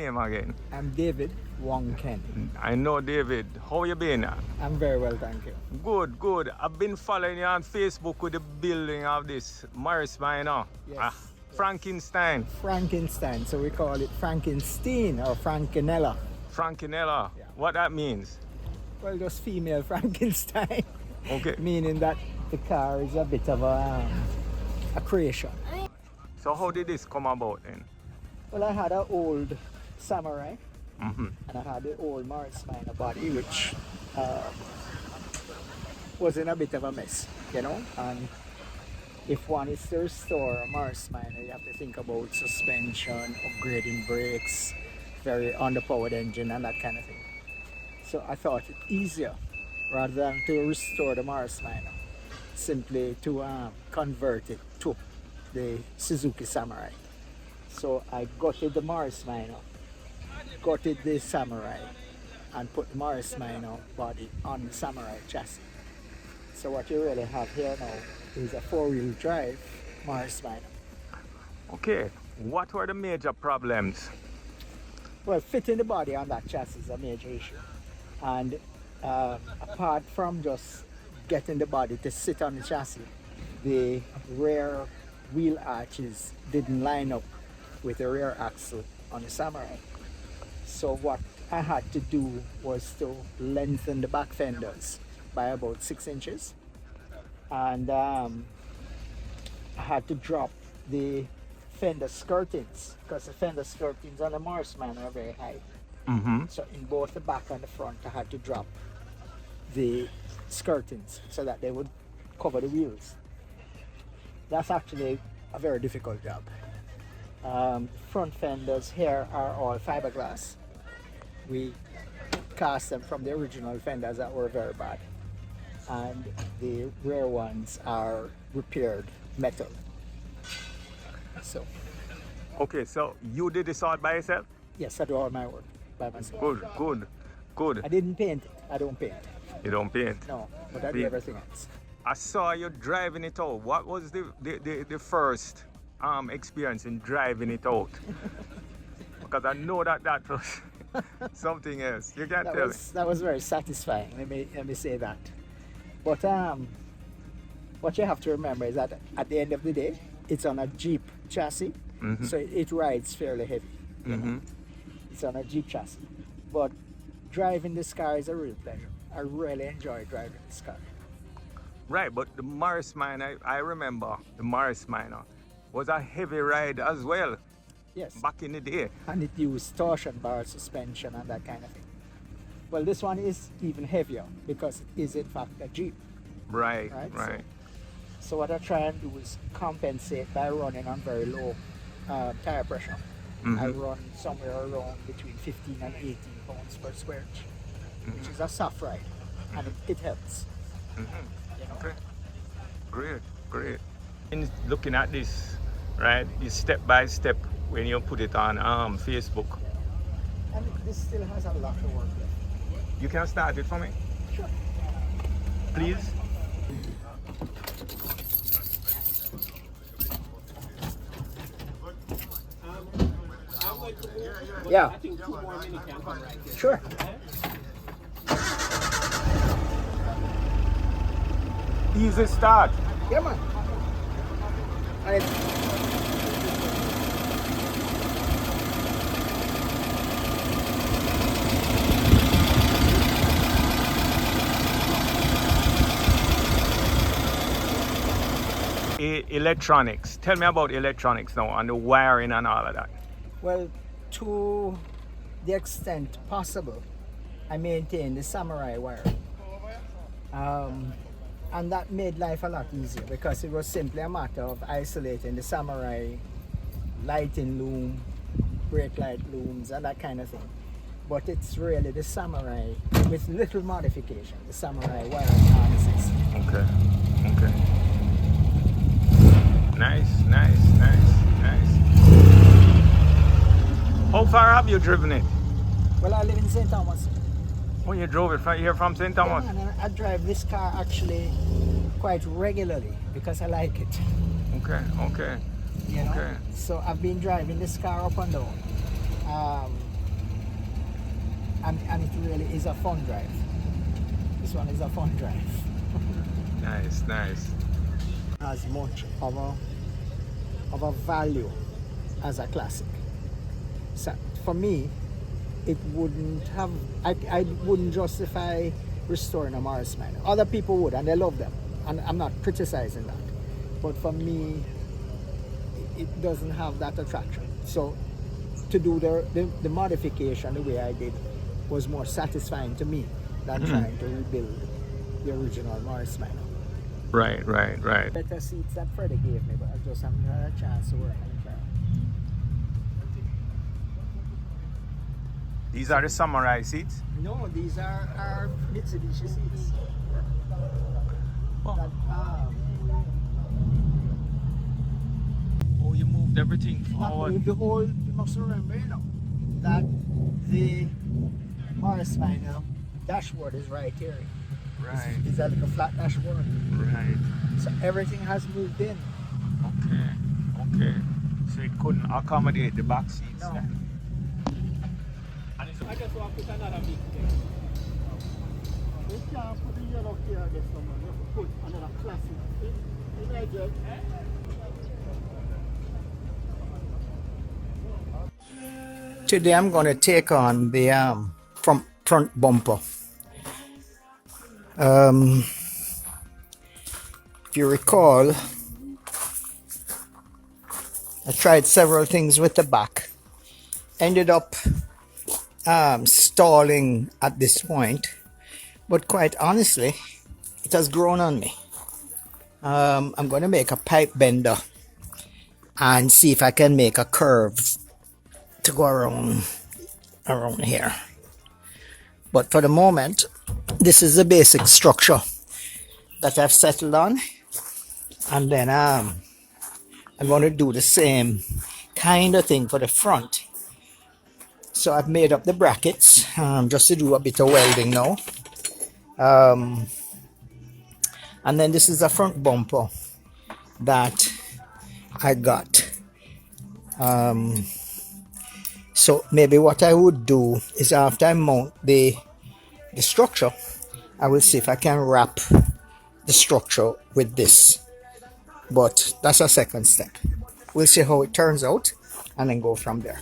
name again? I'm David Wong Ken. I know David. How you been? I'm very well, thank you. Good, good. I've been following you on Facebook with the building of this Morris Minor. Yes. Frankenstein. Frankenstein, so we call it Frankenstein or Frankenella. Frankenella. Yeah. What that means? Well, just female Frankenstein. Okay. Meaning that the car is a bit of a creation. So how did this come about then? Well, I had an old Samurai Mm-hmm. and I had the old Morris Minor body, which was in a bit of a mess, you know. And if one is to restore a Morris Minor, you have to think about suspension, upgrading brakes, very underpowered engine and that kind of thing. So I thought it easier, rather than to restore the Morris Minor, simply to convert it to the Suzuki Samurai. So I gutted the Morris Minor, gutted the Samurai, and put the Morris Minor body on the Samurai chassis. So what you really have here now is a four-wheel drive Morris Minor. Okay. What were the major problems? Well, fitting the body on that chassis is a major issue. And apart from just getting the body to sit on the chassis, the rear wheel arches didn't line up with the rear axle on the Samurai. So what I had to do was to lengthen the back fenders by about 6 inches. And I had to drop the fender skirtings, because the fender skirtings on the Morris Minor are very high. Mm-hmm. So in both the back and the front, I had to drop the skirtings so that they would cover the wheels. That's actually a very difficult job. Front fenders here are all fiberglass. We cast them from the original fenders that were very bad. And the rear ones are repaired metal. So, Okay, so you did this all by yourself? yes, I do all my work by myself. Good, good, good. I didn't paint it. I don't paint. You don't paint? No, but I do Paint. everything else. I saw you driving it out. What was the first experience in driving it out? Because I know that was something else. You can't tell me. That was very satisfying. Let me say that. But what you have to remember is that at the end of the day, it's on a Jeep chassis, Mhm. so it rides fairly heavy. You know? Mhm. It's on a Jeep chassis. But driving this car is a real pleasure. I really enjoy driving this car. Right, but the Morris Minor, I remember the Morris Minor was a heavy ride as well Yes. back in the day. And it used torsion bar suspension and that kind of thing. Well, this one is even heavier because it is in fact a Jeep. Right, Right, right. So what I try and do is compensate by running on very low tire pressure. I Mhm. run somewhere around between 15 and 18 pounds per square inch, which is a soft ride, and it helps. Mhm. You know? Okay. Great, great. In looking at this, right, is step by step when you put it on Facebook. And this still has a lot of work left. You can start it for me, Sure. please. Yeah. Sure. Easy start. Yeah, man. And Electronics. Tell me about electronics now and the wiring and all of that. well, to the extent possible, I maintain the Samurai wire. And that made life a lot easier because it was simply a matter of isolating the Samurai lighting loom, brake light looms, and that kind of thing. But it's really the Samurai with little modification, the Samurai wiring harnesses. Okay, okay. Nice, nice, nice, nice. How far have you driven it? Well, I live in St. Thomas. Oh, you drove it from here from St. Yeah, Thomas? man, and I drive this car actually quite regularly because I like it. Okay, okay. You know? Okay. So I've been driving this car up and down. and it really is a fun drive. This one is a fun drive. Nice, nice. As much of a value as a classic. So for me, it wouldn't have, I wouldn't justify restoring a Morris Minor. Other people would, and they love them, and I'm not criticizing that. But for me, it doesn't have that attraction. So to do the modification the way I did was more satisfying to me than trying to rebuild the original Morris Minor. Right, right, right. Better seats that Freddie gave me, but I just haven't had a chance to work on the car. These are the samurai seats? No, these are our Mitsubishi seats. Oh. That, Oh, you moved everything forward. the whole, you must remember, you know, that the Morris Minor dashboard is right here. Right, It's like a flat dashboard. right. So everything has moved in. Okay, okay. So it couldn't accommodate the back seats. No. Then. I just want to put another big thing. You can't put the yellow here against someone. You have to put another classic. Today I'm going to take on the front bumper. If you recall, I tried several things with the back. Ended up stalling at this point, but quite honestly, it has grown on me. I'm going to make a pipe bender and see if I can make a curve to go around here. But for the moment, this is the basic structure that I've settled on, and then I'm going to do the same kind of thing for the front. So I've made up the brackets just to do a bit of welding now. And then this is a front bumper that I got. So maybe what I would do is after I mount the structure, I will see if I can wrap the structure with this. But that's a second step. We'll see how it turns out and then go from there.